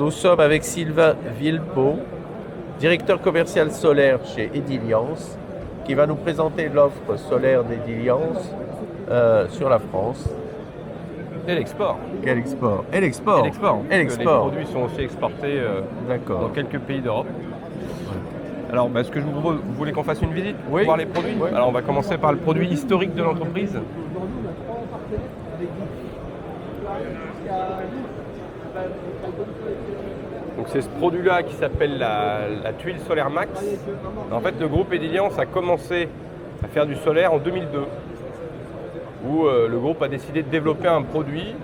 nous sommes avec Sylvain Villepeau, directeur commercial solaire chez Ediliance, qui va nous présenter l'offre solaire d'Ediliance sur la France. Et l'export. Quel export? Et l'export. Et l'export. Et l'export. Les produits sont aussi exportés D'accord. dans quelques pays d'Europe. Alors, ce que je vous propose, vous voulez qu'on fasse une visite pour Oui. voir les produits? Oui. Alors, on va commencer par le produit historique de l'entreprise. Donc, c'est ce produit-là qui s'appelle la tuile solaire Max. En fait, le groupe Ediliance a commencé à faire du solaire en 2002, où le groupe a décidé de développer un produit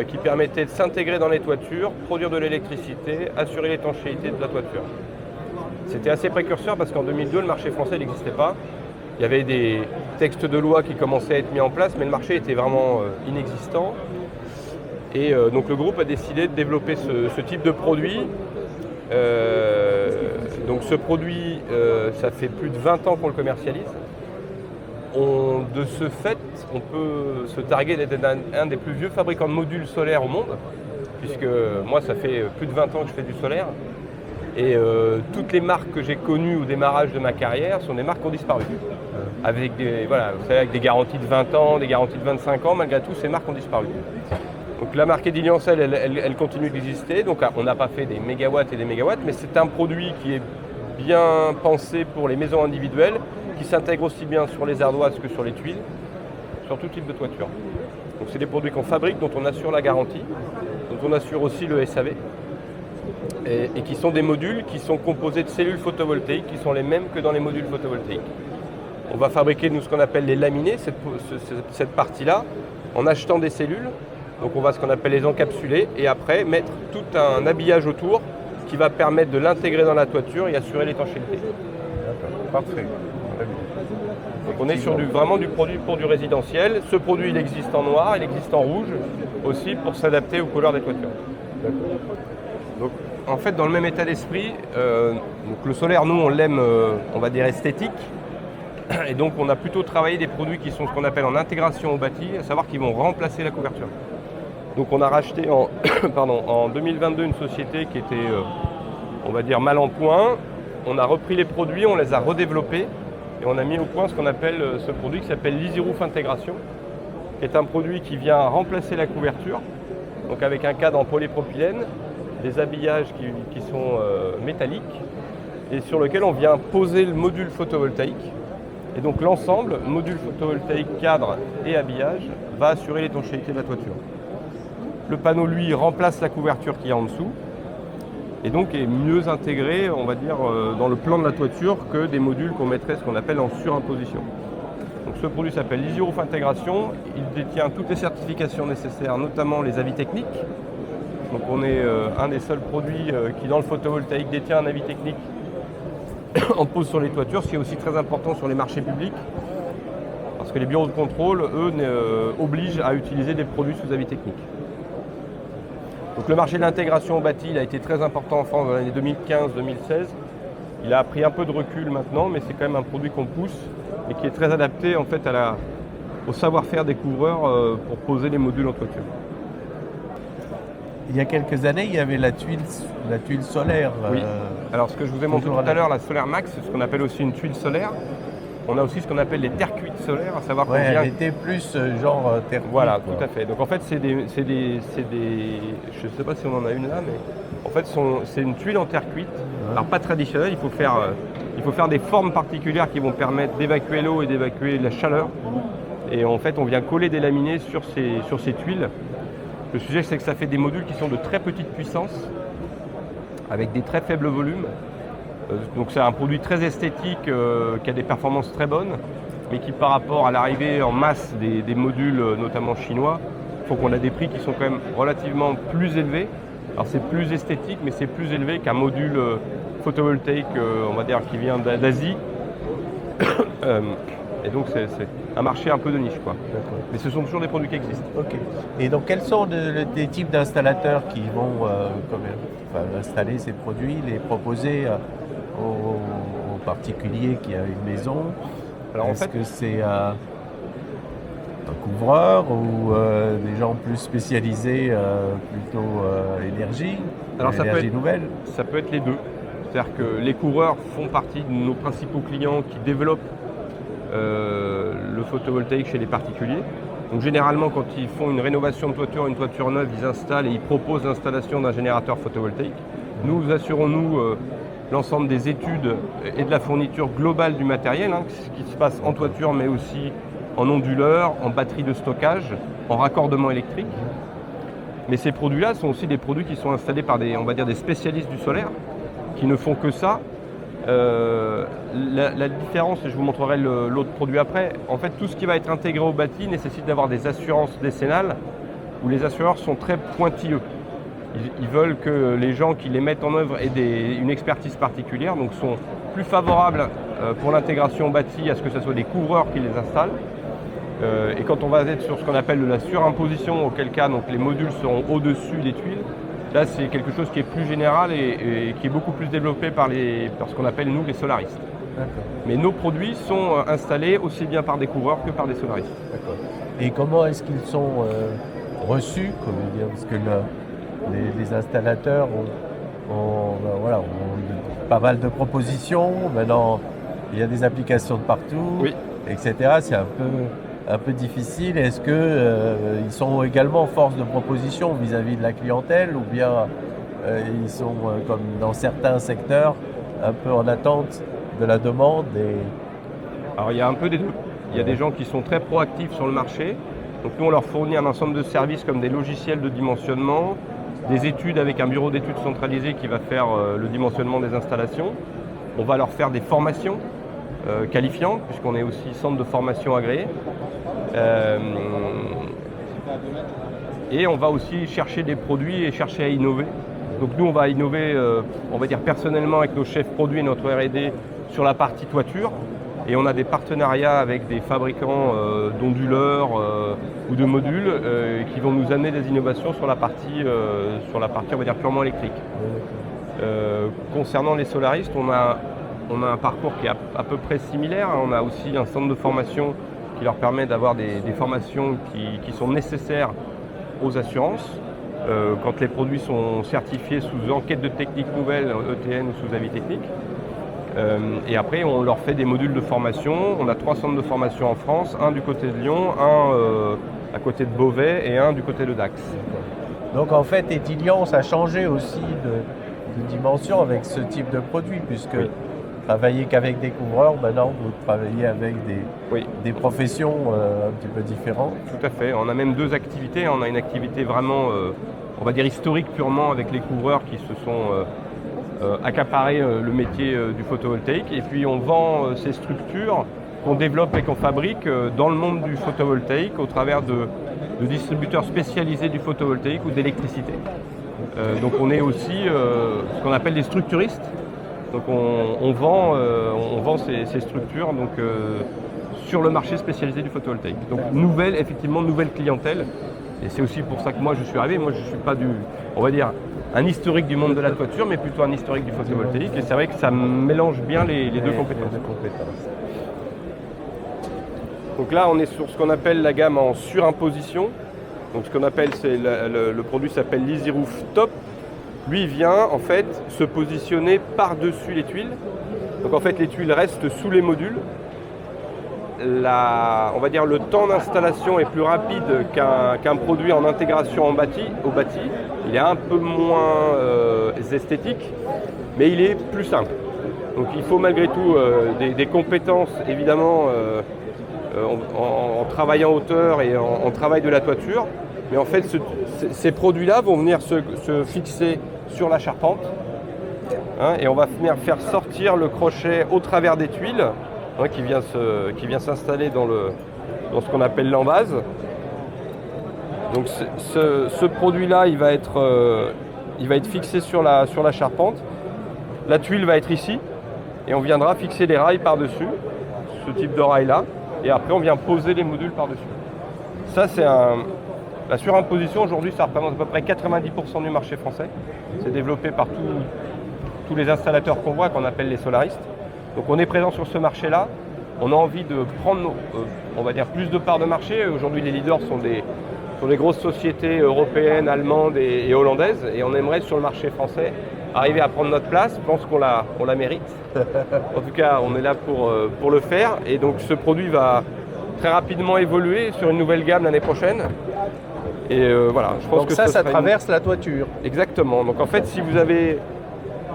qui permettait de s'intégrer dans les toitures, produire de l'électricité, assurer l'étanchéité de la toiture. C'était assez précurseur parce qu'en 2002, le marché français n'existait pas. Il y avait des textes de loi qui commençaient à être mis en place, mais le marché était vraiment inexistant. Et donc le groupe a décidé de développer ce type de produit. Donc ce produit, ça fait plus de 20 ans qu'on le commercialise. De ce fait, on peut se targuer d'être un des plus vieux fabricants de modules solaires au monde, puisque moi, ça fait plus de 20 ans que je fais du solaire. Et toutes les marques que j'ai connues au démarrage de ma carrière sont des marques qui ont disparu. Avec avec des garanties de 20 ans, des garanties de 25 ans, malgré tout, ces marques ont disparu. Donc la marque Ediliance, elle continue d'exister. Donc on n'a pas fait des mégawatts et des mégawatts, mais c'est un produit qui est bien pensé pour les maisons individuelles, qui s'intègre aussi bien sur les ardoises que sur les tuiles, sur tout type de toiture. Donc c'est des produits qu'on fabrique, dont on assure la garantie, dont on assure aussi le SAV, et qui sont des modules qui sont composés de cellules photovoltaïques qui sont les mêmes que dans les modules photovoltaïques. On va fabriquer nous ce qu'on appelle les laminés, cette partie-là, en achetant des cellules. Donc on va ce qu'on appelle les encapsuler et après mettre tout un habillage autour qui va permettre de l'intégrer dans la toiture et assurer l'étanchéité. Parfait. Donc on est sur vraiment du produit pour du résidentiel. Ce produit, il existe en noir, il existe en rouge aussi pour s'adapter aux couleurs des toitures. Donc en fait, dans le même état d'esprit, donc le solaire, nous, on l'aime, on va dire esthétique. Et donc on a plutôt travaillé des produits qui sont ce qu'on appelle en intégration au bâti, à savoir qu'ils vont remplacer la couverture. Donc on a racheté en 2022 une société qui était, on va dire, mal en point. On a repris les produits, on les a redéveloppés et on a mis au point ce qu'on appelle ce produit qui s'appelle l'Easy Roof Intégration, qui est un produit qui vient remplacer la couverture, donc avec un cadre en polypropylène, des habillages qui sont métalliques et sur lequel on vient poser le module photovoltaïque. Et donc l'ensemble, module photovoltaïque, cadre et habillage, va assurer l'étanchéité de la toiture. Le panneau, lui, remplace la couverture qui est en dessous et donc est mieux intégré, on va dire, dans le plan de la toiture que des modules qu'on mettrait ce qu'on appelle en surimposition. Donc ce produit s'appelle l'Easy Roof Intégration. Il détient toutes les certifications nécessaires, notamment les avis techniques. Donc on est un des seuls produits qui, dans le photovoltaïque, détient un avis technique en pose sur les toitures, ce qui est aussi très important sur les marchés publics, parce que les bureaux de contrôle, eux, obligent à utiliser des produits sous avis technique. Donc le marché de l'intégration au bâti, il a été très important en France dans les années 2015-2016. Il a pris un peu de recul maintenant, mais c'est quand même un produit qu'on pousse et qui est très adapté en fait au savoir-faire des couvreurs pour poser les modules en toiture. Il y a quelques années, il y avait la tuile solaire. Oui. Alors ce que je vous ai montré tout à l'heure, la Solaire Max, c'est ce qu'on appelle aussi une tuile solaire. On a aussi ce qu'on appelle les terres cuites solaires, à savoir qu'on vient... Elle était plus genre terre cuite. Voilà, tout à fait. Donc en fait, c'est des... Je ne sais pas si on en a une là, mais en fait, c'est une tuile en terre cuite. Alors pas traditionnelle, il faut faire des formes particulières qui vont permettre d'évacuer l'eau et d'évacuer la chaleur. Et en fait, on vient coller des laminés sur ces tuiles. Le sujet, c'est que ça fait des modules qui sont de très petite puissance, avec des très faibles volumes. Donc c'est un produit très esthétique qui a des performances très bonnes, mais qui par rapport à l'arrivée en masse des modules, notamment chinois, faut qu'on a des prix qui sont quand même relativement plus élevés. Alors c'est plus esthétique, mais c'est plus élevé qu'un module photovoltaïque, on va dire, qui vient d'Asie. Et donc c'est un marché un peu de niche, quoi. Mais ce sont toujours des produits qui existent. Ok. Et donc quels sont des types d'installateurs qui vont installer ces produits, les proposer aux particuliers qui a une maison? Alors Est-ce que c'est couvreurs ou des gens plus spécialisés, plutôt énergie, Alors énergie nouvelle? ça peut être les deux. C'est-à-dire que les couvreurs font partie de nos principaux clients qui développent le photovoltaïque chez les particuliers. Donc généralement, quand ils font une rénovation de toiture, une toiture neuve, ils installent et ils proposent l'installation d'un générateur photovoltaïque. Nous assurons l'ensemble des études et de la fourniture globale du matériel, ce qui se passe en toiture, mais aussi en onduleur, en batterie de stockage, en raccordement électrique. Mais ces produits-là sont aussi des produits qui sont installés par des spécialistes du solaire, qui ne font que ça. La différence, et je vous montrerai l'autre produit après, en fait tout ce qui va être intégré au bâti nécessite d'avoir des assurances décennales où les assureurs sont très pointilleux. Ils veulent que les gens qui les mettent en œuvre aient une expertise particulière, donc sont plus favorables pour l'intégration au bâti à ce que ce soit des couvreurs qui les installent. Et quand on va être sur ce qu'on appelle de la surimposition, auquel cas donc, les modules seront au-dessus des tuiles, là, c'est quelque chose qui est plus général et qui est beaucoup plus développé par ce qu'on appelle, nous, les solaristes. Mais nos produits sont installés aussi bien par des couvreurs que par des solaristes. Et comment est-ce qu'ils sont reçus, parce que les installateurs ont pas mal de propositions. Maintenant, il y a des applications de partout, oui, etc. C'est un peu difficile. Est-ce qu'ils sont également force de proposition vis-à-vis de la clientèle ou bien ils sont, comme dans certains secteurs, un peu en attente de la demande Alors il y a un peu des deux. Il y a des gens qui sont très proactifs sur le marché. Donc nous on leur fournit un ensemble de services comme des logiciels de dimensionnement, des études avec un bureau d'études centralisé qui va faire le dimensionnement des installations. On va leur faire des formations qualifiantes puisqu'on est aussi centre de formation agréé. Et on va aussi chercher des produits et chercher à innover. Donc nous on va innover, on va dire personnellement avec nos chefs produits et notre R&D sur la partie toiture. Et on a des partenariats avec des fabricants d'onduleurs ou de modules qui vont nous amener des innovations sur la partie on va dire purement électrique. Concernant les solaristes, on a un parcours qui est à peu près similaire. On a aussi un centre de formation qui leur permet d'avoir des formations qui sont nécessaires aux assurances. Quand les produits sont certifiés sous enquête de technique nouvelle, ETN ou sous avis technique. Et après, on leur fait des modules de formation. On a 3 centres de formation en France, un du côté de Lyon, un à côté de Beauvais et un du côté de Dax. Donc en fait, Ediliance a changé aussi de dimension avec ce type de produit, puisque oui. Travaillez qu'avec des couvreurs, maintenant vous travaillez avec des professions un petit peu différentes. Tout à fait, on a même 2 activités. On a une activité vraiment, on va dire historique purement avec les couvreurs qui se sont accaparés le métier du photovoltaïque. Et puis on vend ces structures qu'on développe et qu'on fabrique dans le monde du photovoltaïque au travers de distributeurs spécialisés du photovoltaïque ou d'électricité. Donc on est aussi ce qu'on appelle des structuristes. Donc on vend ces structures donc, sur le marché spécialisé du photovoltaïque. Donc nouvelle clientèle. Et c'est aussi pour ça que moi je suis arrivé. Moi je ne suis pas on va dire, un historique du monde de la toiture, mais plutôt un historique du photovoltaïque. Et c'est vrai que ça mélange bien les deux compétences. Donc là on est sur ce qu'on appelle la gamme en surimposition. Donc ce qu'on appelle, le produit s'appelle l'Easy Roof Top. Lui il vient en fait se positionner par-dessus les tuiles. Donc en fait les tuiles restent sous les modules. On va dire le temps d'installation est plus rapide qu'un produit en intégration au bâti. Il est un peu moins esthétique, mais il est plus simple. Donc il faut malgré tout des compétences évidemment en travaillant en hauteur et en travail de la toiture. Mais en fait ces produits-là vont venir se fixer sur la charpente et on va venir faire sortir le crochet au travers des tuiles qui vient s'installer dans ce qu'on appelle l'embase. Donc ce produit-là il va être fixé sur la charpente. La tuile va être ici et on viendra fixer les rails par-dessus, ce type de rail-là, et après on vient poser les modules par-dessus. Ça c'est la surimposition aujourd'hui, ça représente à peu près 90% du marché français. C'est développé par tous les installateurs qu'on voit, qu'on appelle les solaristes. Donc on est présent sur ce marché-là. on a envie de prendre, on va dire, plus de parts de marché. Aujourd'hui, les leaders sont des grosses sociétés européennes, allemandes et hollandaises, et on aimerait sur le marché français arriver à prendre notre place. Je pense qu'on la mérite. En tout cas, on est là pour le faire, et donc ce produit va très rapidement évoluer sur une nouvelle gamme l'année prochaine. Et voilà, je pense Donc que ça traverse la toiture. Exactement. Donc en fait, si vous avez,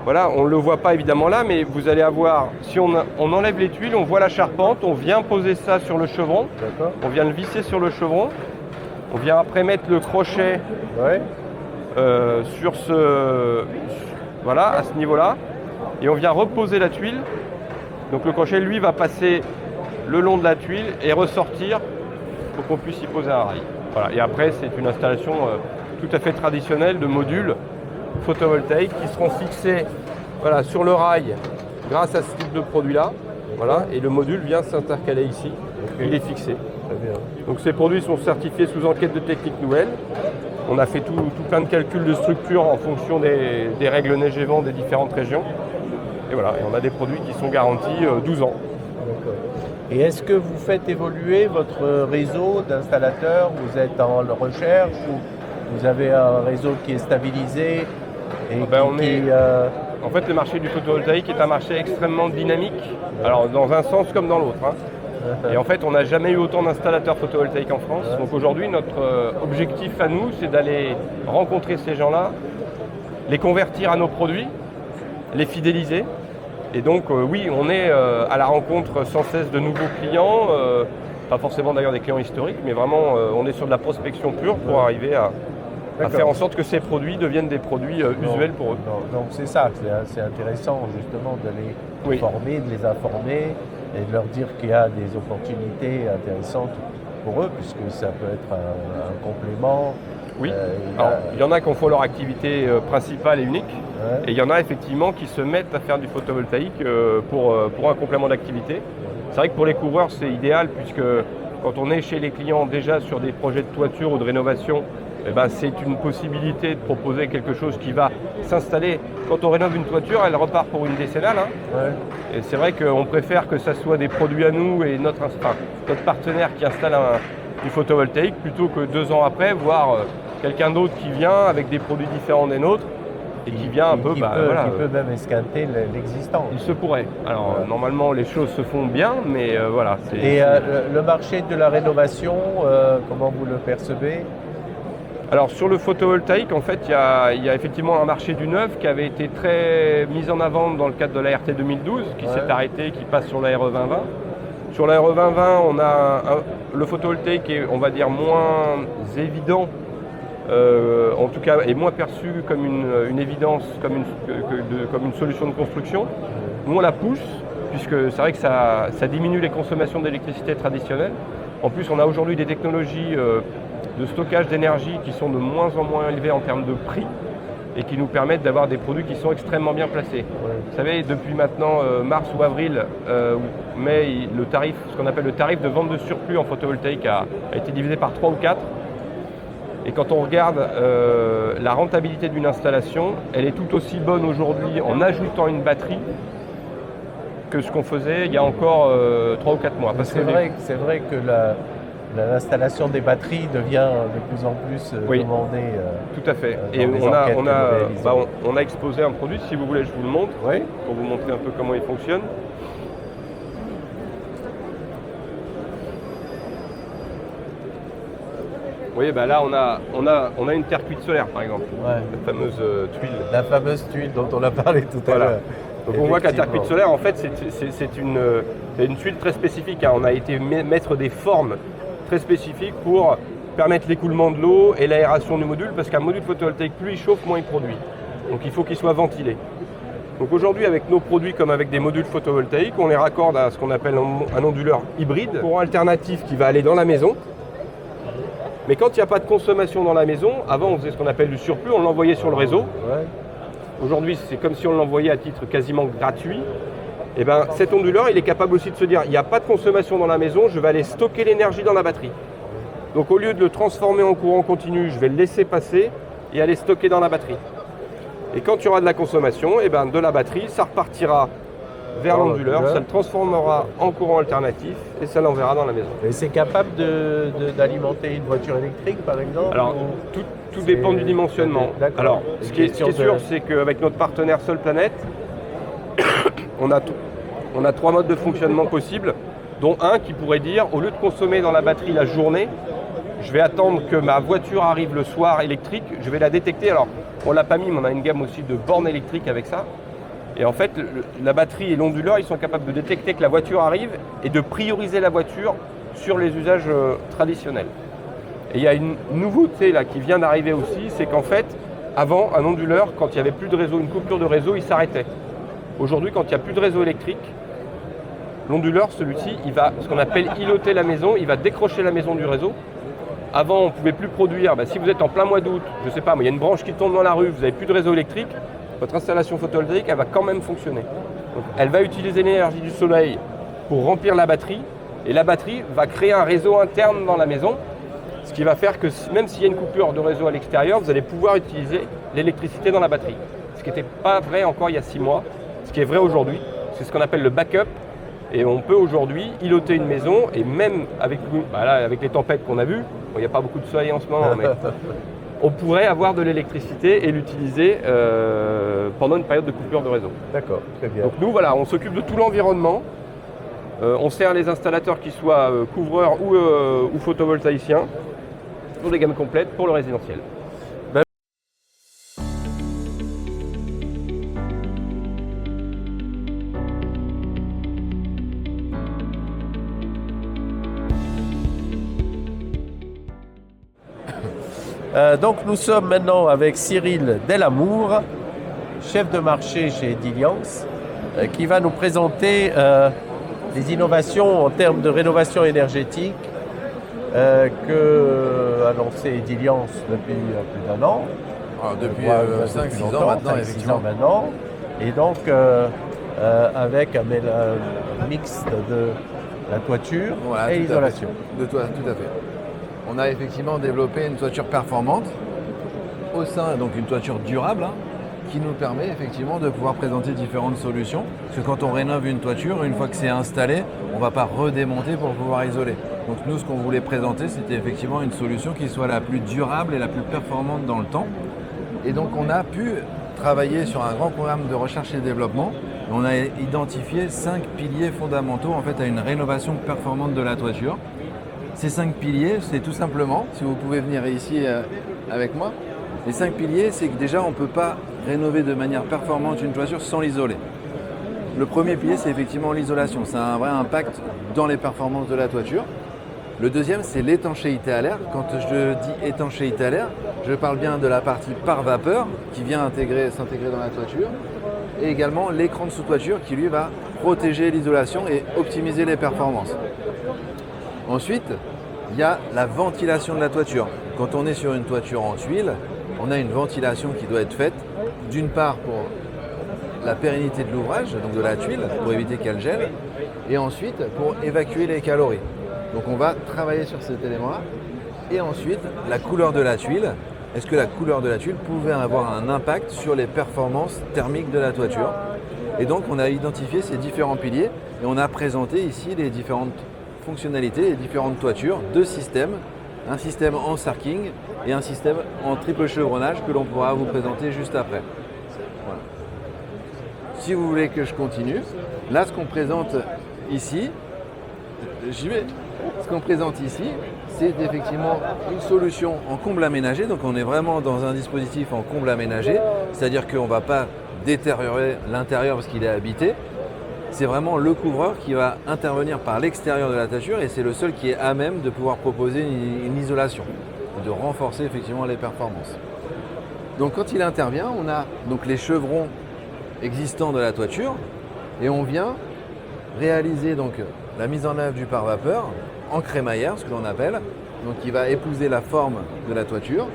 voilà, on ne le voit pas évidemment là, mais vous allez avoir, si on enlève les tuiles, on voit la charpente, on vient poser ça sur le chevron, on vient le visser sur le chevron, on vient après mettre le crochet sur voilà, à ce niveau-là, et on vient reposer la tuile. Donc le crochet, lui, va passer le long de la tuile et ressortir pour qu'on puisse y poser un rail. Voilà. Et après, c'est une installation tout à fait traditionnelle de modules photovoltaïques qui seront fixés, voilà, sur le rail grâce à ce type de produit-là. Voilà. Et le module vient s'intercaler ici. Il est fixé. Très bien. Donc ces produits sont certifiés sous enquête de technique nouvelle. On a fait tout plein de calculs de structure en fonction des règles neige et vent des différentes régions. Et voilà, et on a des produits qui sont garantis 12 ans. D'accord. Et est-ce que vous faites évoluer votre réseau d'installateurs? Vous êtes en recherche ou vous avez un réseau qui est stabilisé et En fait, le marché du photovoltaïque est un marché extrêmement dynamique, alors dans un sens comme dans l'autre. Et en fait, on n'a jamais eu autant d'installateurs photovoltaïques en France. Donc aujourd'hui, notre objectif à nous, c'est d'aller rencontrer ces gens-là, les convertir à nos produits, les fidéliser. Et donc oui, on est à la rencontre sans cesse de nouveaux clients, pas forcément d'ailleurs des clients historiques, mais vraiment on est sur de la prospection pure pour arriver à faire en sorte que ces produits deviennent des produits usuels pour eux. Donc c'est ça, c'est intéressant justement de les former, de les informer et de leur dire qu'il y a des opportunités intéressantes pour eux, puisque ça peut être un complément. Oui, il y en a qui font leur activité principale et unique, et il y en a effectivement qui se mettent à faire du photovoltaïque pour un complément d'activité. C'est vrai que pour les coureurs, c'est idéal, puisque quand on est chez les clients déjà sur des projets de toiture ou de rénovation, eh ben, c'est une possibilité de proposer quelque chose qui va s'installer. Quand on rénove une toiture, elle repart pour une décennale. Et c'est vrai qu'on préfère que ça soit des produits à nous et notre partenaire qui installe du photovoltaïque, plutôt que 2 ans après, voir quelqu'un d'autre qui vient avec des produits différents des nôtres et qui vient un peu... Qui peut même esquinter l'existant. Il se pourrait. Alors normalement les choses se font bien, mais voilà. Et le marché de la rénovation, comment vous le percevez? Alors sur le photovoltaïque, en fait, il y a effectivement un marché du neuf qui avait été très mis en avant dans le cadre de la RT 2012, qui s'est arrêté, qui passe sur la RE 2020. Sur la RE 2020, on a le photovoltaïque est, on va dire, moins évident, en tout cas, est moins perçu comme une évidence, comme une solution de construction. Nous, on la pousse, puisque c'est vrai que ça diminue les consommations d'électricité traditionnelles. En plus, on a aujourd'hui des technologies de stockage d'énergie qui sont de moins en moins élevées en termes de prix et qui nous permettent d'avoir des produits qui sont extrêmement bien placés. Vous savez, depuis maintenant mars ou avril, mai, le tarif, ce qu'on appelle le tarif de vente de surplus en photovoltaïque a été divisé par 3 ou 4. Et quand on regarde la rentabilité d'une installation, elle est tout aussi bonne aujourd'hui en ajoutant une batterie que ce qu'on faisait il y a encore 3 ou 4 mois. C'est vrai que l'installation des batteries devient de plus en plus demandée. Tout à fait. Et on a exposé un produit, si vous voulez, je vous le montre, pour vous montrer un peu comment il fonctionne. Vous voyez, là on a une terre cuite solaire, par exemple, la fameuse tuile. La fameuse tuile dont on a parlé tout à l'heure. Donc on voit que la terre cuite solaire, en fait, c'est une tuile très spécifique. On a été mettre des formes très spécifiques pour permettre l'écoulement de l'eau et l'aération du module, parce qu'un module photovoltaïque, plus il chauffe, moins il produit. Donc il faut qu'il soit ventilé. Donc aujourd'hui, avec nos produits comme avec des modules photovoltaïques, on les raccorde à ce qu'on appelle un onduleur hybride, courant alternatif qui va aller dans la maison. Mais quand il n'y a pas de consommation dans la maison, avant on faisait ce qu'on appelle du surplus, on l'envoyait sur le réseau. Aujourd'hui, c'est comme si on l'envoyait à titre quasiment gratuit. Et cet onduleur, il est capable aussi de se dire, il n'y a pas de consommation dans la maison, je vais aller stocker l'énergie dans la batterie. Donc au lieu de le transformer en courant continu, je vais le laisser passer et aller stocker dans la batterie. Et quand il y aura de la consommation, de la batterie, ça repartira vers l'onduleur, ça le transformera en courant alternatif et ça l'enverra dans la maison. Et c'est capable d'alimenter une voiture électrique, par exemple? Alors, tout dépend du dimensionnement. Alors, ce qui est sûr, c'est qu'avec notre partenaire Seule Planète, on a 3 modes de fonctionnement possibles, dont un qui pourrait dire, au lieu de consommer dans la batterie la journée, je vais attendre que ma voiture arrive le soir électrique, je vais la détecter. Alors, on ne l'a pas mis, mais on a une gamme aussi de bornes électriques avec ça. Et en fait, la batterie et l'onduleur, ils sont capables de détecter que la voiture arrive et de prioriser la voiture sur les usages traditionnels. Et il y a une nouveauté là qui vient d'arriver aussi, c'est qu'en fait, avant, un onduleur, quand il n'y avait plus de réseau, une coupure de réseau, il s'arrêtait. Aujourd'hui, quand il n'y a plus de réseau électrique, l'onduleur, celui-ci, il va, ce qu'on appelle îloter la maison, il va décrocher la maison du réseau. Avant, on ne pouvait plus produire. Si vous êtes en plein mois d'août, je ne sais pas, il y a une branche qui tombe dans la rue, vous n'avez plus de réseau électrique, votre installation photovoltaïque, elle va quand même fonctionner. Donc, elle va utiliser l'énergie du soleil pour remplir la batterie, et la batterie va créer un réseau interne dans la maison, ce qui va faire que même s'il y a une coupure de réseau à l'extérieur, vous allez pouvoir utiliser l'électricité dans la batterie. Ce qui n'était pas vrai encore il y a 6 mois, ce qui est vrai aujourd'hui, c'est ce qu'on appelle le backup. Et on peut aujourd'hui îloter une maison, et même avec les tempêtes qu'on a vues, il n'y a pas beaucoup de soleil en ce moment, mais on pourrait avoir de l'électricité et l'utiliser pendant une période de coupure de réseau. D'accord, très bien. Donc nous, voilà, on s'occupe de tout l'environnement. On sert les installateurs qui soient couvreurs ou photovoltaïciens pour des gammes complètes pour le résidentiel. Donc nous sommes maintenant avec Cyril Delamour, chef de marché chez Diliance, qui va nous présenter les innovations en termes de rénovation énergétique que a lancé Diliance depuis plus d'1 an. Alors, depuis 5-6 ans maintenant, effectivement. 5-6 ans maintenant. Et donc avec un mix de la toiture Voilà, et tout l'isolation. Tout à fait. On a effectivement développé une toiture performante au sein, donc une toiture durable, qui nous permet effectivement de pouvoir présenter différentes solutions. Parce que quand on rénove une toiture, une fois que c'est installé, on ne va pas redémonter pour pouvoir isoler. Donc nous, ce qu'on voulait présenter, c'était effectivement une solution qui soit la plus durable et la plus performante dans le temps. Et donc on a pu travailler sur un grand programme de recherche et développement. On a identifié 5 piliers fondamentaux en fait, à une rénovation performante de la toiture. Ces 5 piliers, c'est tout simplement, si vous pouvez venir ici avec moi, les 5 piliers, c'est que déjà on ne peut pas rénover de manière performante une toiture sans l'isoler. Le premier pilier, c'est effectivement l'isolation. Ça a un vrai impact dans les performances de la toiture. Le deuxième, c'est l'étanchéité à l'air. Quand je dis étanchéité à l'air, je parle bien de la partie par vapeur qui vient s'intégrer dans la toiture et également l'écran de sous-toiture qui lui va protéger l'isolation et optimiser les performances. Ensuite, il y a la ventilation de la toiture. Quand on est sur une toiture en tuiles, on a une ventilation qui doit être faite d'une part pour la pérennité de l'ouvrage, donc de la tuile, pour éviter qu'elle gèle, et ensuite pour évacuer les calories. Donc on va travailler sur cet élément-là. Et ensuite, la couleur de la tuile. Est-ce que la couleur de la tuile pouvait avoir un impact sur les performances thermiques de la toiture? Et donc on a identifié ces différents piliers et on a présenté ici les différentes fonctionnalités, les différentes toitures, 2 systèmes, un système en sarking et un système en triple chevronnage que l'on pourra vous présenter juste après. Voilà. Si vous voulez que je continue, là ce qu'on présente ici, j'y vais. Ce qu'on présente ici, c'est effectivement une solution en comble aménagé. Donc on est vraiment dans un dispositif en comble aménagé, c'est-à-dire qu'on ne va pas détériorer l'intérieur parce qu'il est habité. C'est vraiment le couvreur qui va intervenir par l'extérieur de la toiture et c'est le seul qui est à même de pouvoir proposer une isolation et de renforcer effectivement les performances. Donc quand il intervient, on a donc les chevrons existants de la toiture et on vient réaliser donc la mise en œuvre du pare-vapeur en crémaillère, ce que l'on appelle, donc qui va épouser la forme de la toiture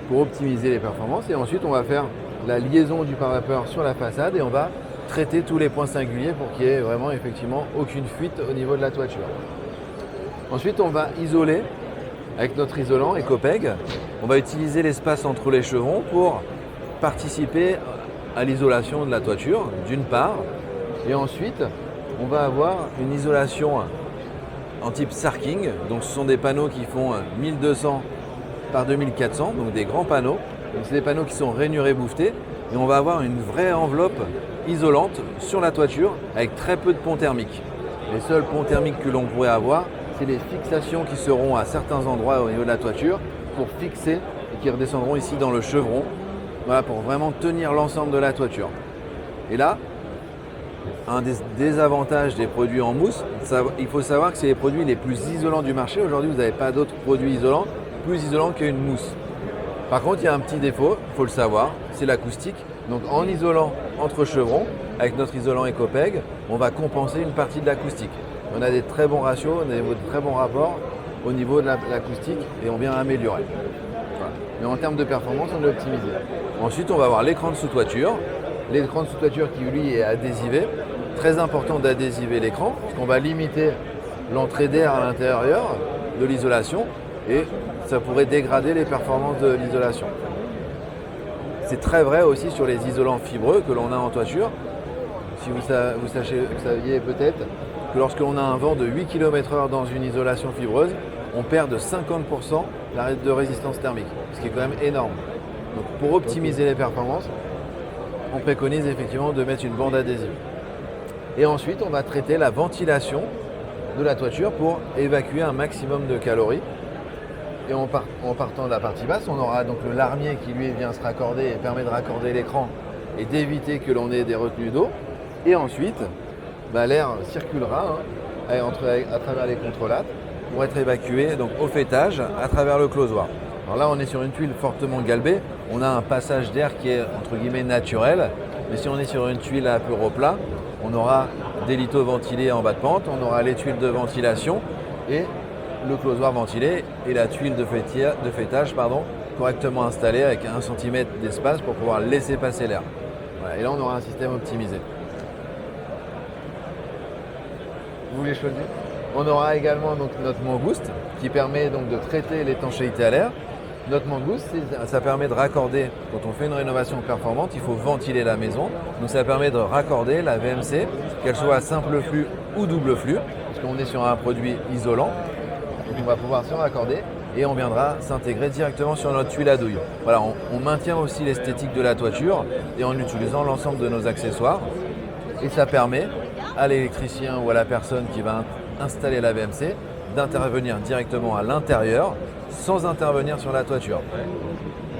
pour optimiser les performances et ensuite on va faire la liaison du pare-vapeur sur la façade et on va traiter tous les points singuliers pour qu'il n'y ait vraiment effectivement aucune fuite au niveau de la toiture. Ensuite, on va isoler avec notre isolant Ecopeg. On va utiliser l'espace entre les chevrons pour participer à l'isolation de la toiture, d'une part, Et ensuite, on va avoir une isolation en type Sarking. Donc ce sont des panneaux qui font 1200 par 2400, donc des grands panneaux. Donc c'est des panneaux qui sont rainurés bouffetés. Et on va avoir une vraie enveloppe isolante sur la toiture avec très peu de ponts thermiques. Les seuls ponts thermiques que l'on pourrait avoir, c'est les fixations qui seront à certains endroits au niveau de la toiture pour fixer et qui redescendront ici dans le chevron. Voilà, pour vraiment tenir l'ensemble de la toiture. Et là, un des désavantages des produits en mousse, il faut savoir que c'est les produits les plus isolants du marché. Aujourd'hui, vous n'avez pas d'autres produits isolants plus isolants qu'une mousse. Par contre, il y a un petit défaut, il faut le savoir, c'est l'acoustique. Donc en isolant entre chevrons, avec notre isolant EcoPeg, on va compenser une partie de l'acoustique. On a des très bons ratios, on a de très bons rapports au niveau de l'acoustique et on vient améliorer. Voilà. Mais en termes de performance, on est optimisé. Ensuite, on va avoir l'écran de sous-toiture. L'écran de sous-toiture qui, lui, est adhésivé. Très important d'adhésiver l'écran, parce qu'on va limiter l'entrée d'air à l'intérieur de l'isolation et ça pourrait dégrader les performances de l'isolation. C'est très vrai aussi sur les isolants fibreux que l'on a en toiture. Si vous saviez peut-être que lorsque l'on a un vent de 8 km/h dans une isolation fibreuse, on perd de 50% de résistance thermique, ce qui est quand même énorme. Donc pour optimiser les performances, on préconise effectivement de mettre une bande adhésive. Et ensuite, on va traiter la ventilation de la toiture pour évacuer un maximum de calories. Et en partant de la partie basse, on aura donc le larmier qui lui vient se raccorder et permet de raccorder l'écran et d'éviter que l'on ait des retenues d'eau. Et ensuite, l'air circulera à travers les contrelates pour être évacué donc, au fêtage à travers le closoir. Alors là, on est sur une tuile fortement galbée. On a un passage d'air qui est entre guillemets naturel. Mais si on est sur une tuile à peu replat, on aura des lithos ventilés en bas de pente, on aura les tuiles de ventilation et le closoir ventilé et la tuile de fêtage correctement installée avec 1 cm d'espace pour pouvoir laisser passer l'air. Voilà, et là, on aura un système optimisé. Vous voulez choisir? On aura également donc, notre mangouste qui permet donc, de traiter l'étanchéité à l'air. Notre mangouste, ça permet de raccorder, quand on fait une rénovation performante, il faut ventiler la maison. Donc ça permet de raccorder la VMC, qu'elle soit simple flux ou double flux, parce qu'on est sur un produit isolant. Donc on va pouvoir se raccorder et on viendra s'intégrer directement sur notre tuile à douille. Voilà, on maintient aussi l'esthétique de la toiture et en utilisant l'ensemble de nos accessoires. Et ça permet à l'électricien ou à la personne qui va installer la VMC d'intervenir directement à l'intérieur sans intervenir sur la toiture.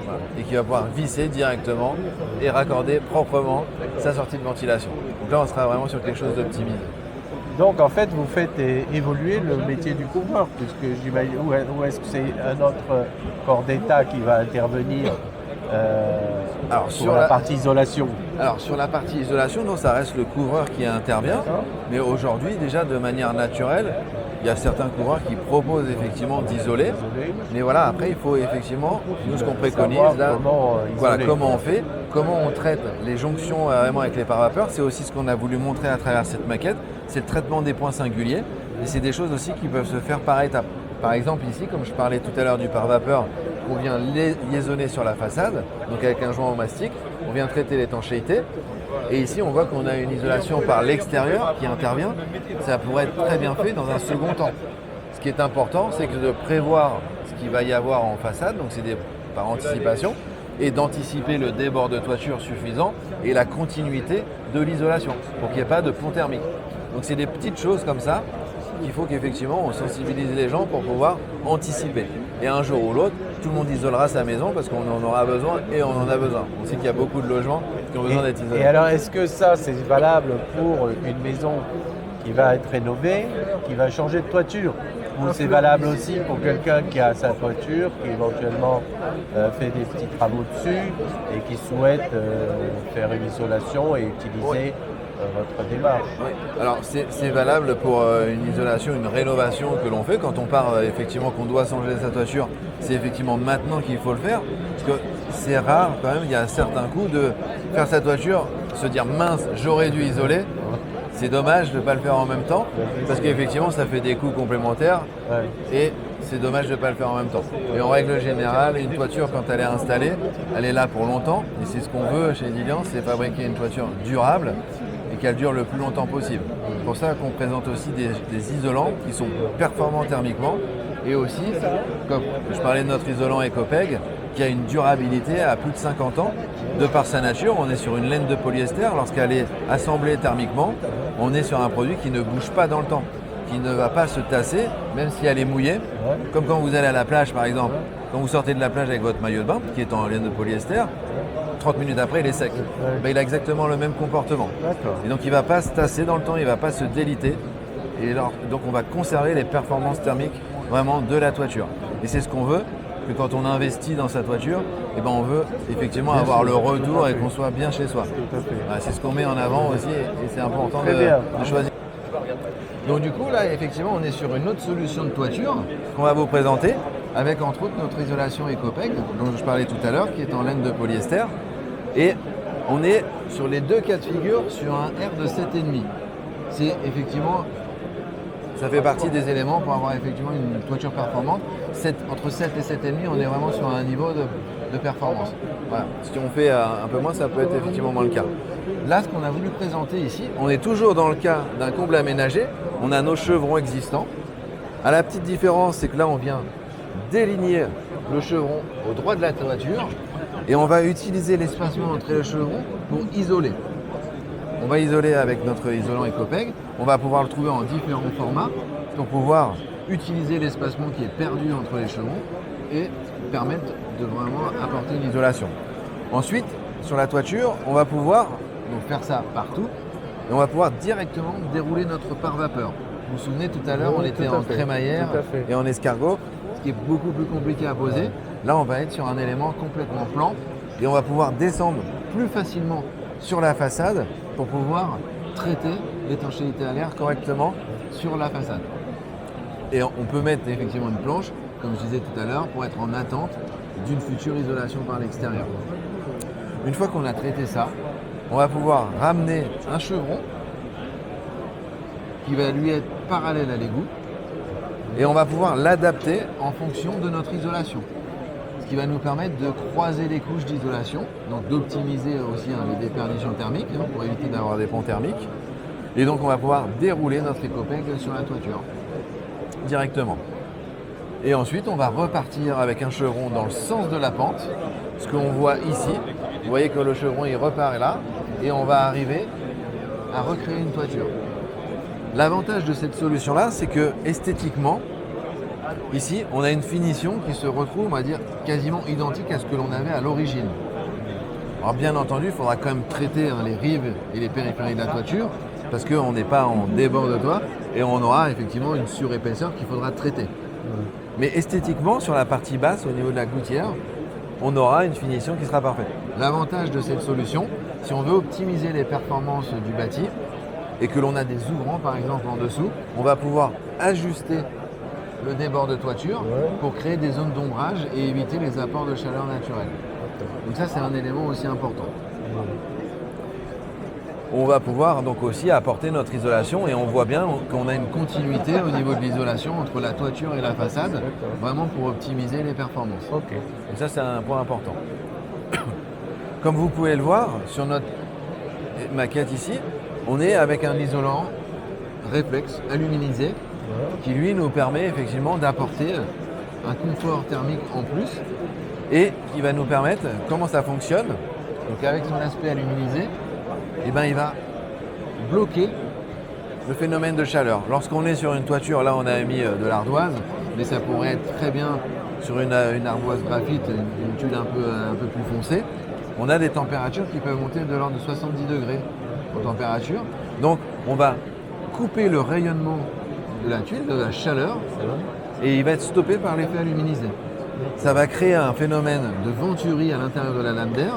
Voilà. Et qui va pouvoir visser directement et raccorder proprement sa sortie de ventilation. Donc là, on sera vraiment sur quelque chose d'optimisé. Donc en fait, vous faites évoluer le métier du couvreur, puisque j'imagine, ou est-ce que c'est un autre corps d'État qui va intervenir sur la partie isolation? Alors sur la partie isolation, non, ça reste le couvreur qui intervient. Mais aujourd'hui, déjà de manière naturelle, il y a certains couvreurs qui proposent effectivement d'isoler. Mais voilà, après il faut effectivement, nous ce qu'on préconise là, comment on fait, comment on traite les jonctions vraiment avec les pare-vapeurs. C'est aussi ce qu'on a voulu montrer à travers cette maquette, c'est le traitement des points singuliers. Et c'est des choses aussi qui peuvent se faire par étapes. Par exemple ici, comme je parlais tout à l'heure du pare-vapeur, on vient liaisonner sur la façade, donc avec un joint au mastic, on vient traiter l'étanchéité. Et ici, on voit qu'on a une isolation par l'extérieur qui intervient. Ça pourrait être très bien fait dans un second temps. Ce qui est important, c'est que de prévoir ce qu'il va y avoir en façade, donc c'est par anticipation, et d'anticiper le débord de toiture suffisant et la continuité de l'isolation pour qu'il n'y ait pas de pont thermique. Donc c'est des petites choses comme ça qu'il faut qu'effectivement on sensibilise les gens pour pouvoir anticiper. Et un jour ou l'autre, tout le monde isolera sa maison parce qu'on en aura besoin et on en a besoin. On sait qu'il y a beaucoup de logements qui ont besoin d'être isolés. Et alors, est-ce que ça, c'est valable pour une maison qui va être rénovée, qui va changer de toiture? Ou c'est valable aussi pour quelqu'un qui a sa toiture, qui éventuellement fait des petits travaux dessus et qui souhaite faire une isolation et utiliser votre démarche? Oui. Alors c'est valable pour une isolation, une rénovation que l'on fait. Quand on part effectivement qu'on doit changer sa toiture, c'est effectivement maintenant qu'il faut le faire. Parce que c'est rare quand même, il y a certains coups de faire sa toiture, se dire mince, j'aurais dû isoler. C'est dommage de ne pas le faire en même temps, parce qu'effectivement ça fait des coûts complémentaires et c'est dommage de ne pas le faire en même temps. Et en règle générale, une toiture quand elle est installée, elle est là pour longtemps. Et c'est ce qu'on veut chez Dilian, c'est fabriquer une toiture durable et qu'elle dure le plus longtemps possible. C'est pour ça qu'on présente aussi des isolants qui sont performants thermiquement et aussi, comme je parlais de notre isolant Ecopeg, qui a une durabilité à plus de 50 ans. De par sa nature, on est sur une laine de polyester. Lorsqu'elle est assemblée thermiquement, on est sur un produit qui ne bouge pas dans le temps, qui ne va pas se tasser, même si elle est mouillée. Comme quand vous allez à la plage, par exemple. Quand vous sortez de la plage avec votre maillot de bain, qui est en laine de polyester, 30 minutes après, il est sec. Ben, il a exactement le même comportement. Et donc, il ne va pas se tasser dans le temps, il ne va pas se déliter. Et donc, on va conserver les performances thermiques vraiment de la toiture. Et c'est ce qu'on veut, que quand on investit dans sa toiture, eh ben, on veut effectivement avoir le retour et qu'on soit bien chez soi. Voilà, c'est ce qu'on met en avant aussi et c'est important de choisir. Donc du coup, là, effectivement, on est sur une autre solution de toiture qu'on va vous présenter, avec entre autres notre isolation Ecopeg, dont je parlais tout à l'heure, qui est en laine de polyester. Et on est sur les deux cas de figure sur un R de 7,5. C'est effectivement, ça fait partie des éléments pour avoir effectivement une toiture performante. Entre 7 et 7,5, on est vraiment sur un niveau de performance. Voilà. Si on fait un peu moins, ça peut être effectivement moins le cas. Là, ce qu'on a voulu présenter ici, on est toujours dans le cas d'un comble aménagé. On a nos chevrons existants. À la petite différence, c'est que là, on vient déligner le chevron au droit de la toiture et on va utiliser l'espacement entre les chevrons pour isoler. On va isoler avec notre isolant Ecopeg. On va pouvoir le trouver en différents formats pour pouvoir utiliser l'espacement qui est perdu entre les chevrons et permettre de vraiment apporter une isolation. Ensuite, sur la toiture, on va pouvoir donc faire ça partout et on va pouvoir directement dérouler notre pare-vapeur. Vous vous souvenez, tout à l'heure, on était en crémaillère et en escargot, ce qui est beaucoup plus compliqué à poser. Là, on va être sur un élément complètement plan et on va pouvoir descendre plus facilement sur la façade pour pouvoir traiter l'étanchéité à l'air correctement sur la façade. Et on peut mettre effectivement une planche, comme je disais tout à l'heure, pour être en attente d'une future isolation par l'extérieur. Une fois qu'on a traité ça, on va pouvoir ramener un chevron qui va lui être parallèle à l'égout et on va pouvoir l'adapter en fonction de notre isolation. Ce qui va nous permettre de croiser les couches d'isolation, donc d'optimiser aussi les déperditions thermiques pour éviter d'avoir des ponts thermiques. Et donc on va pouvoir dérouler notre Ecopeg sur la toiture directement. Et ensuite on va repartir avec un chevron dans le sens de la pente, ce qu'on voit ici. Vous voyez que le chevron il repart là et on va arriver à recréer une toiture. L'avantage de cette solution-là, c'est que esthétiquement, ici, on a une finition qui se retrouve, on va dire, quasiment identique à ce que l'on avait à l'origine. Alors bien entendu, il faudra quand même traiter les rives et les périphéries de la toiture, parce qu'on n'est pas en débord de toit, et on aura effectivement une surépaisseur qu'il faudra traiter. Mais esthétiquement, sur la partie basse, au niveau de la gouttière, on aura une finition qui sera parfaite. L'avantage de cette solution, si on veut optimiser les performances du bâti, et que l'on a des ouvrants par exemple en dessous, on va pouvoir ajuster le débord de toiture pour créer des zones d'ombrage et éviter les apports de chaleur naturelle. Donc ça c'est un élément aussi important. On va pouvoir donc aussi apporter notre isolation et on voit bien qu'on a une continuité au niveau de l'isolation entre la toiture et la façade, vraiment pour optimiser les performances. Donc ça c'est un point important. Comme vous pouvez le voir sur notre maquette ici, on est avec un isolant réflexe aluminisé qui lui nous permet effectivement d'apporter un confort thermique en plus et qui va nous permettre, comment ça fonctionne, donc avec son aspect aluminisé, eh ben, il va bloquer le phénomène de chaleur. Lorsqu'on est sur une toiture, là on a mis de l'ardoise, mais ça pourrait être très bien sur une ardoise graphite, une tuile un peu plus foncée. On a des températures qui peuvent monter de l'ordre de 70 degrés en température. Donc on va couper le rayonnement de la tuile, de la chaleur, et il va être stoppé par l'effet aluminisé. Ça va créer un phénomène de venturie à l'intérieur de la lame d'air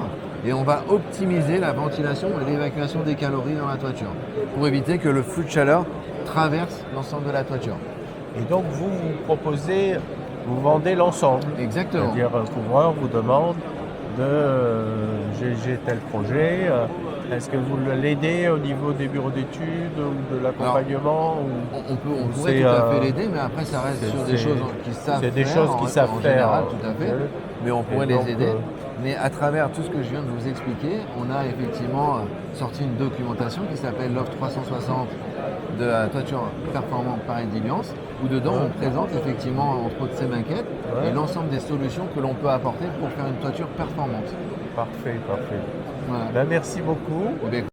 et on va optimiser la ventilation et l'évacuation des calories dans la toiture pour éviter que le flux de chaleur traverse l'ensemble de la toiture. Et donc vous proposez, vous vendez l'ensemble. Exactement. C'est-à-dire un couvreur vous demande j'ai tel projet, Est-ce que vous l'aidez au niveau des bureaux d'études ou de l'accompagnement ou- On ou pourrait c'est, tout à fait l'aider, mais après ça reste sur des c'est- choses qu'ils savent faire. c'est des choses qu'ils savent en faire, général, tout à fait. Mais on pourrait Et donc, les aider. Mais à travers tout ce que je viens de vous expliquer, on a effectivement sorti une documentation qui s'appelle l'offre 360 de la toiture performante par Ediliance, où dedans on présente effectivement entre autres ces maquettes et l'ensemble des solutions que l'on peut apporter pour faire une toiture performante. Parfait, parfait. Voilà. Ben, merci beaucoup. Eh bien,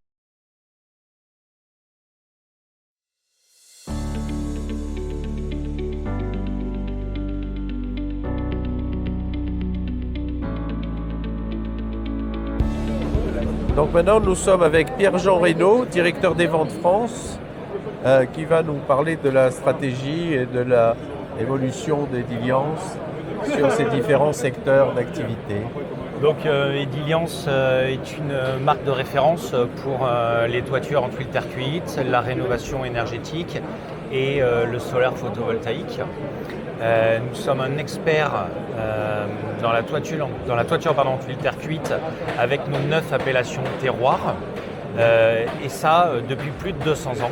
Donc maintenant, nous sommes avec Pierre-Jean Reynaud, directeur des ventes France, qui va nous parler de la stratégie et de l'évolution d'Ediliance sur ces différents secteurs d'activité. Donc Ediliance est une marque de référence pour les toitures en tuiles terre cuite, la rénovation énergétique et le solaire photovoltaïque. Nous sommes un expert dans la toiture en tuiles terre cuite avec nos 9 appellations terroirs et ça depuis plus de 200 ans.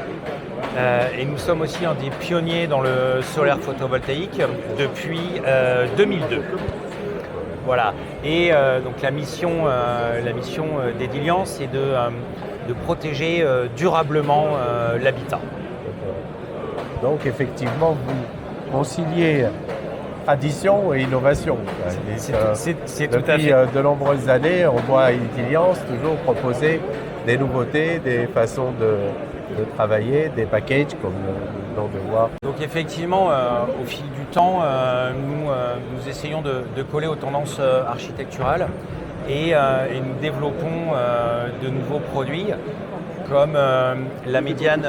Et nous sommes aussi un des pionniers dans le solaire photovoltaïque depuis 2002. Voilà. Et donc la mission d'Ediliance est de protéger durablement l'habitat. Donc effectivement, vous conciliez tradition et innovation. Et C'est tout à depuis fait. de nombreuses années, on voit Ediliance toujours proposer des nouveautés, des façons de travailler, des packages comme nous venons de voir. Donc effectivement, au fil du temps, nous essayons de coller aux tendances architecturales et nous développons de nouveaux produits comme la médiane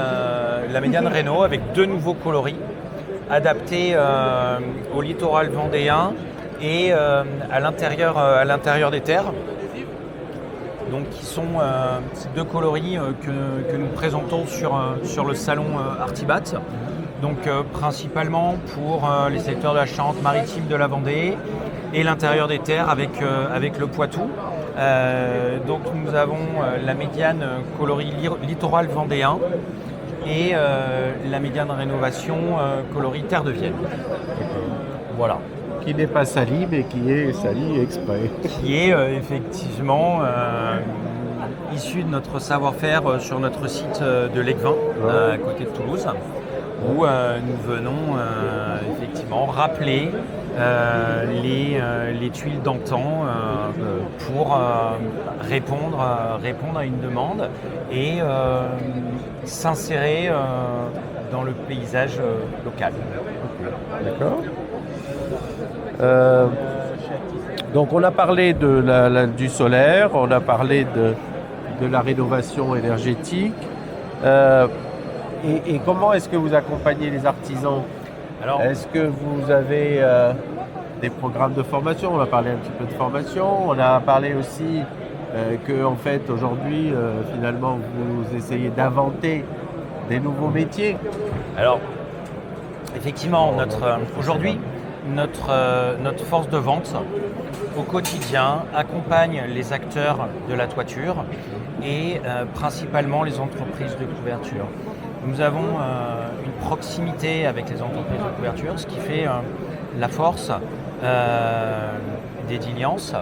Renault avec 2 nouveaux coloris adaptés au littoral vendéen et à l'intérieur des terres. Donc, qui sont ces 2 coloris que nous présentons sur le salon Artibat. Donc principalement pour les secteurs de la Charente-Maritime, de la Vendée et l'intérieur des terres avec le Poitou. Donc nous avons la médiane coloris littoral vendéen et la médiane rénovation coloris terre de Vienne. Voilà. Qui n'est pas sali, mais qui est sali exprès. Qui est effectivement issu de notre savoir-faire sur notre site de Legvin, à côté de Toulouse, où nous venons effectivement rappeler les tuiles d'antan pour répondre à une demande et s'insérer dans le paysage local. D'accord. Donc on a parlé du solaire, on a parlé de la rénovation énergétique. Et comment est-ce que vous accompagnez les artisans? Alors, est-ce que vous avez des programmes de formation? On a parlé un petit peu de formation. On a parlé aussi que en fait aujourd'hui finalement vous essayez d'inventer des nouveaux métiers. Alors effectivement, aujourd'hui, notre force de vente au quotidien accompagne les acteurs de la toiture et principalement les entreprises de couverture. Nous avons une proximité avec les entreprises de couverture, ce qui fait la force d'Ediliance.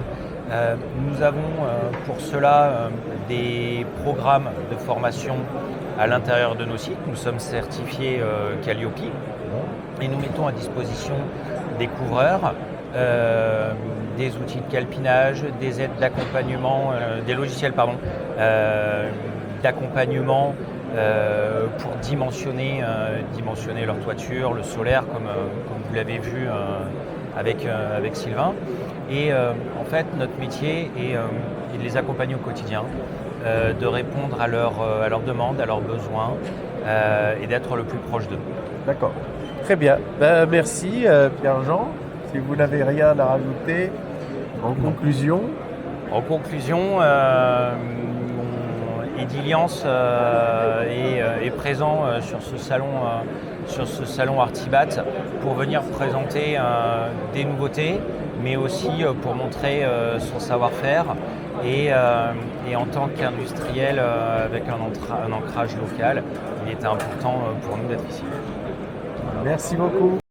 Nous avons pour cela des programmes de formation à l'intérieur de nos sites. Nous sommes certifiés Calliope et nous mettons à disposition des couvreurs, des outils de calpinage, des aides d'accompagnement, des logiciels d'accompagnement pour dimensionner leur toiture, le solaire comme vous l'avez vu avec Sylvain. Et en fait notre métier est de les accompagner au quotidien, de répondre à leurs demandes, à leurs besoins et d'être le plus proche d'eux. D'accord. Très bien. Ben, merci Pierre-Jean. Si vous n'avez rien à rajouter en conclusion. En conclusion, Ediliance est présent sur ce salon sur ce salon Artibat pour venir présenter des nouveautés, mais aussi pour montrer son savoir-faire et en tant qu'industriel avec un ancrage local, il était important pour nous d'être ici. Merci beaucoup.